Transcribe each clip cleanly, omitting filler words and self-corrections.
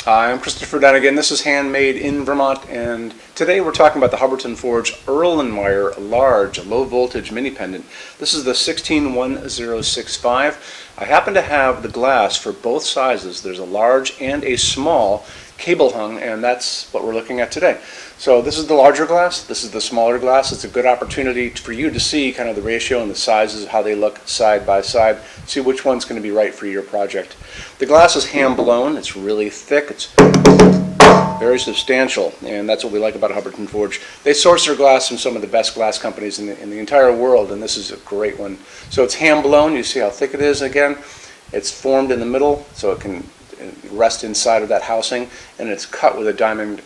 Hi, I'm Christopher Dunnigan. This is Handmade in Vermont, and today we're talking about the Hubbardton Forge Erlenmeyer large low voltage mini pendant. This is the 161065. I happen to have the glass for both sizes. There's a large and a small cable hung, and that's what we're looking at today. So this is the larger glass, this is the smaller glass. It's a good opportunity for you to see kind of the ratio and the sizes, how they look side by side, see which one's going to be right for your project. The glass is hand blown, it's really thick, it's very substantial, and that's what we like about Hubbardton Forge. They source their glass from some of the best glass companies in the entire world, and this is a great one. So it's hand blown, you see how thick it is again. It's formed in the middle so it can rest inside of that housing, and it's cut with a diamond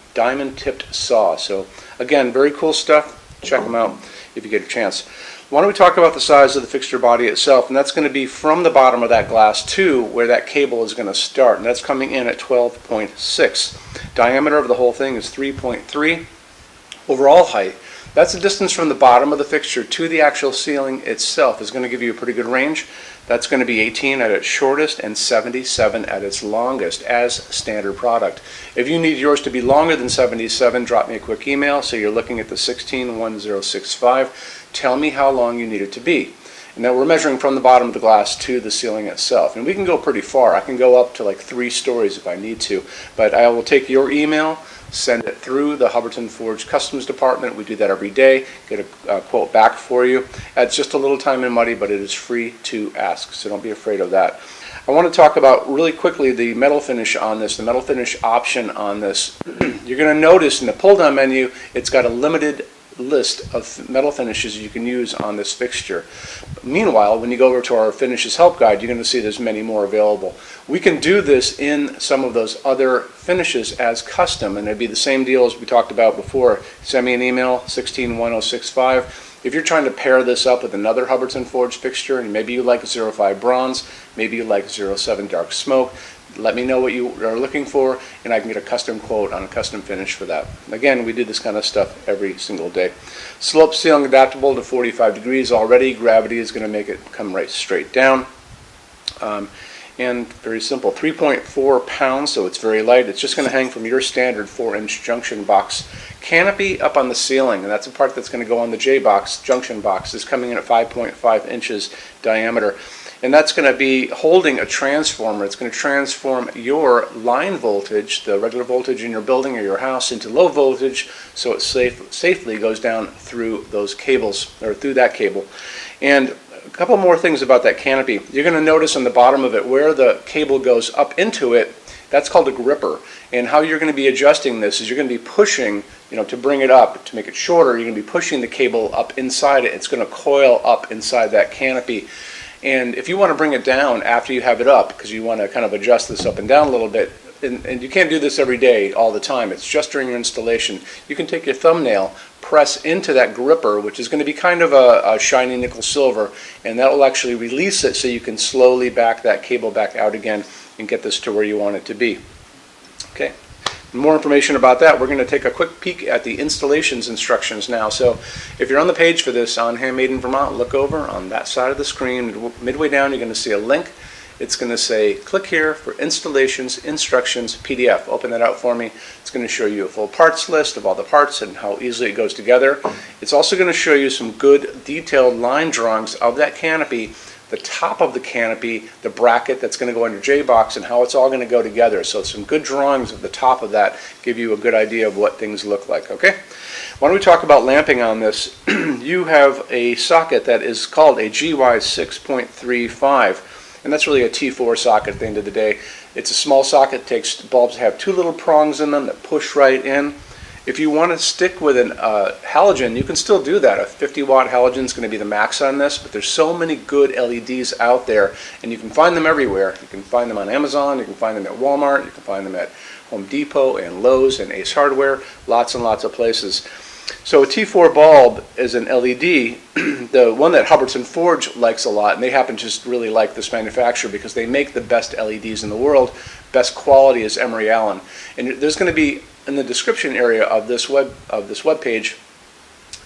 tipped saw. So again, very cool stuff. Check them out if you get a chance. Why don't we talk about the size of the fixture body itself, and that's going to be from the bottom of that glass to where that cable is going to start, and that's coming in at 12.6. Diameter of the whole thing is 3.3. Overall height, that's the distance from the bottom of the fixture to the actual ceiling itself, is going to give you a pretty good range. That's going to be 18 at its shortest and 77 at its longest as standard product. If you need yours to be longer than 77, drop me a quick email. So you're looking at the 161065. Tell me how long you need it to be. And then we're measuring from the bottom of the glass to the ceiling itself. And we can go pretty far. I can go up to like 3 stories if I need to. But I will take your email, send it through the Hubbardton Forge Customs Department. We do that every day. Get a quote back for you. It's just a little time and money, but it is free to ask, so don't be afraid of that. I want to talk about really quickly the metal finish on this, the metal finish option on this. You're going to notice in the pull-down menu, it's got a limited list of metal finishes you can use on this fixture. Meanwhile, when you go over to our finishes help guide, you're going to see there's many more available. We can do this in some of those other finishes as custom, and it'd be the same deal as we talked about before. Send me an email, 161065. If you're trying to pair this up with another Hubbardton Forge fixture, and maybe you like 05 bronze, maybe you like 07 dark smoke, let me know what you are looking for, and I can get a custom quote on a custom finish for that. Again, we do this kind of stuff every single day. Slope ceiling adaptable to 45 degrees already. Gravity is going to make it come right straight down. And very simple, 3.4 pounds, so it's very light. It's just going to hang from your standard 4-inch junction box canopy up on the ceiling, and that's a part that's going to go on the J-box junction box. It's coming in at 5.5 inches diameter. And that's going to be holding a transformer. It's going to transform your line voltage, the regular voltage in your building or your house, into low voltage, so it safely goes down through those cables, or through that cable. And a couple more things about that canopy. You're going to notice on the bottom of it where the cable goes up into it, that's called a gripper. And how you're going to be adjusting this is you're going to be pushing, to bring it up, to make it shorter, you're going to be pushing the cable up inside it. It's going to coil up inside that canopy. And if you want to bring it down after you have it up, because you want to kind of adjust this up and down a little bit, and you can't do this every day all the time, it's just during your installation, you can take your thumbnail, press into that gripper, which is going to be kind of a shiny nickel silver, and that will actually release it so you can slowly back that cable back out again and get this to where you want it to be. Okay. More information about that, we're going to take a quick peek at the installations instructions now. So if you're on the page for this on Handmade in Vermont, look over on that side of the screen. Midway down, you're going to see a link. It's going to say, click here for installations, instructions, PDF. Open that out for me. It's going to show you a full parts list of all the parts and how easily it goes together. It's also going to show you some good detailed line drawings of that canopy, the top of the canopy, the bracket that's going to go on your J-box, and how it's all going to go together. So some good drawings at the top of that give you a good idea of what things look like, okay? Why don't we talk about lamping on this? You have a socket that is called a GY 6.35, and that's really a T4 socket at the end of the day. It's a small socket, takes bulbs that have 2 little prongs in them that push right in. If you want to stick with an halogen, you can still do that. A 50-watt halogen is going to be the max on this, but there's so many good LEDs out there, and you can find them everywhere. You can find them on Amazon, you can find them at Walmart, you can find them at Home Depot and Lowe's and Ace Hardware, lots and lots of places. So a T4 bulb is an LED, the one that Hubbardton Forge likes a lot, and they happen to just really like this manufacturer because they make the best LEDs in the world. Best quality is Emery Allen. And there's going to be in the description area of this web page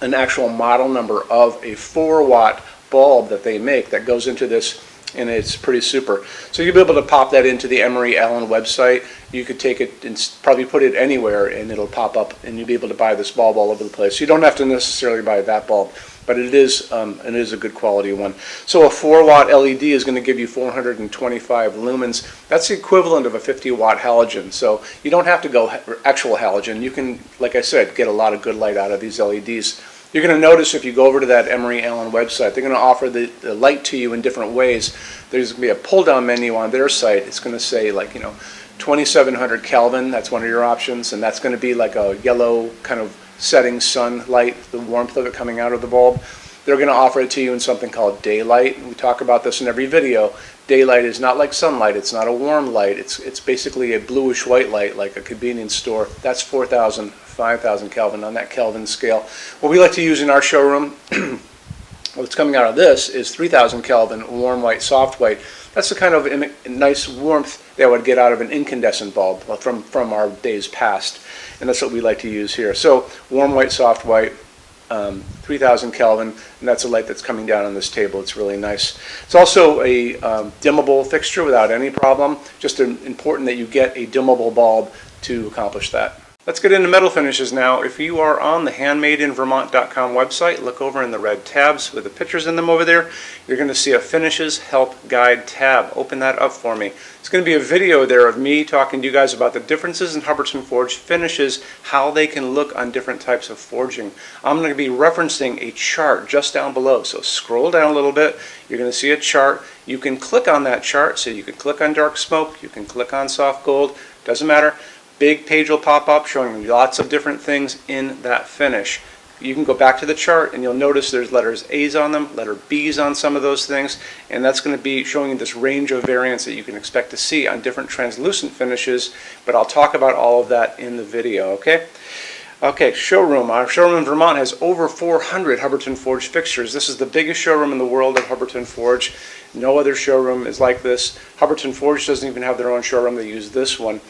an actual model number of a 4-watt bulb that they make that goes into this and it's pretty super. So you'll be able to pop that into the Emery Allen website. You could take it and probably put it anywhere and it'll pop up, and you'll be able to buy this bulb all over the place. You don't have to necessarily buy that bulb, but it is a good quality one. So a 4-watt LED is going to give you 425 lumens. That's the equivalent of a 50-watt halogen. So you don't have to go actual halogen. You can, like I said, get a lot of good light out of these LEDs. You're going to notice if you go over to that Emery Allen website, they're going to offer the light to you in different ways. There's going to be a pull-down menu on their site. It's going to say, like, 2700 Kelvin. That's one of your options, and that's going to be like a yellow kind of setting sun light, the warmth of it coming out of the bulb. They're going to offer it to you in something called daylight. We talk about this in every video. Daylight is not like sunlight. It's not a warm light. It's basically a bluish white light, like a convenience store. That's 4,000, 5,000 Kelvin on that Kelvin scale. What we like to use in our showroom, what's coming out of this is 3,000 Kelvin, warm white, soft white. That's the kind of nice warmth that would get out of an incandescent bulb from our days past. And that's what we like to use here. So warm white, soft white, 3,000 Kelvin, and that's a light that's coming down on this table. It's really nice. It's also a dimmable fixture without any problem. Just important that you get a dimmable bulb to accomplish that. Let's get into metal finishes now. If you are on the HandmadeInVermont.com website, look over in the red tabs with the pictures in them over there. You're going to see a Finishes Help Guide tab. Open that up for me. It's going to be a video there of me talking to you guys about the differences in Hubbardton forged finishes, how they can look on different types of forging. I'm going to be referencing a chart just down below. So scroll down a little bit. You're going to see a chart. You can click on that chart. So you can click on dark smoke. You can click on soft gold. Doesn't matter. Big page will pop up showing you lots of different things in that finish. You can go back to the chart and you'll notice there's letters A's on them, letter B's on some of those things, and that's going to be showing you this range of variants that you can expect to see on different translucent finishes, but I'll talk about all of that in the video, okay? Okay, showroom. Our showroom in Vermont has over 400 Hubbardton forged fixtures. This is the biggest showroom in the world of Hubbardton forged. No other showroom is like this. Hubbardton forged doesn't even have their own showroom. They use this one.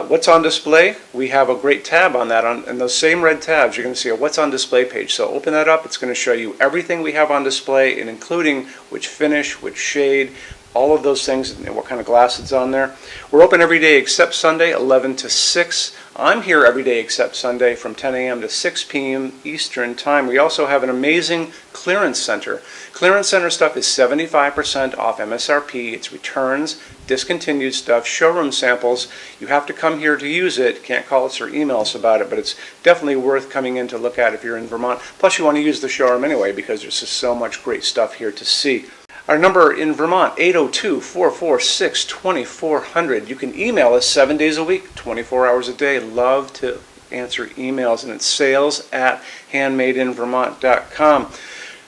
What's on display? We have a great tab on that. On those same red tabs, you're going to see a What's on Display page. So open that up. It's going to show you everything we have on display, and including which finish, which shade, all of those things, and what kind of glass it's on there. We're open every day except Sunday, 11 to 6. I'm here every day except Sunday from 10 a.m. to 6 p.m. Eastern Time. We also have an amazing clearance center. Clearance center stuff is 75% off MSRP. It's returns, discontinued stuff, showroom samples. You have to come here to use it. Can't call us or email us about it, but it's definitely worth coming in to look at if you're in Vermont. Plus you want to use the showroom anyway because there's just so much great stuff here to see. Our number in Vermont, 802-446-2400. You can email us 7 days a week, 24 hours a day. Love to answer emails, and it's sales@HandmadeInVermont.com.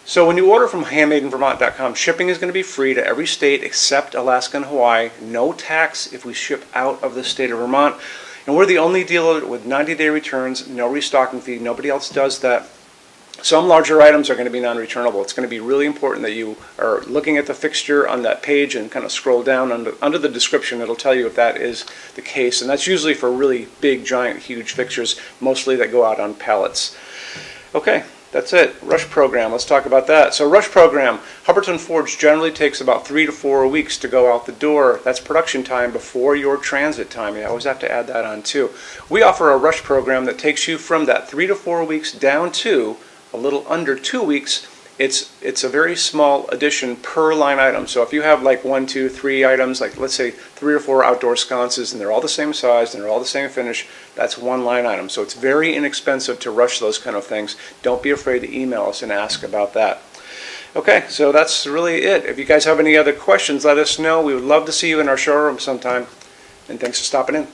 So when you order from HandmadeInVermont.com, shipping is going to be free to every state except Alaska and Hawaii. No tax if we ship out of the state of Vermont. And we're the only dealer with 90-day returns, no restocking fee. Nobody else does that. Some larger items are going to be non-returnable. It's going to be really important that you are looking at the fixture on that page and kind of scroll down under the description. It'll tell you if that is the case. And that's usually for really big, giant, huge fixtures, mostly that go out on pallets. Okay, that's it. Rush program. Let's talk about that. So rush program, Hubbardton Forge generally takes about 3 to 4 weeks to go out the door. That's production time before your transit time. You always have to add that on too. We offer a rush program that takes you from that 3 to 4 weeks down to a little under 2 weeks. It's a very small addition per line item. So if you have like 1, 2, 3 items, like let's say 3 or 4 outdoor sconces, and they're all the same size and they're all the same finish, that's one line item. So it's very inexpensive to rush those kind of things. Don't be afraid to email us and ask about that. Okay, so that's really it. If you guys have any other questions, let us know. We would love to see you in our showroom sometime. And thanks for stopping in.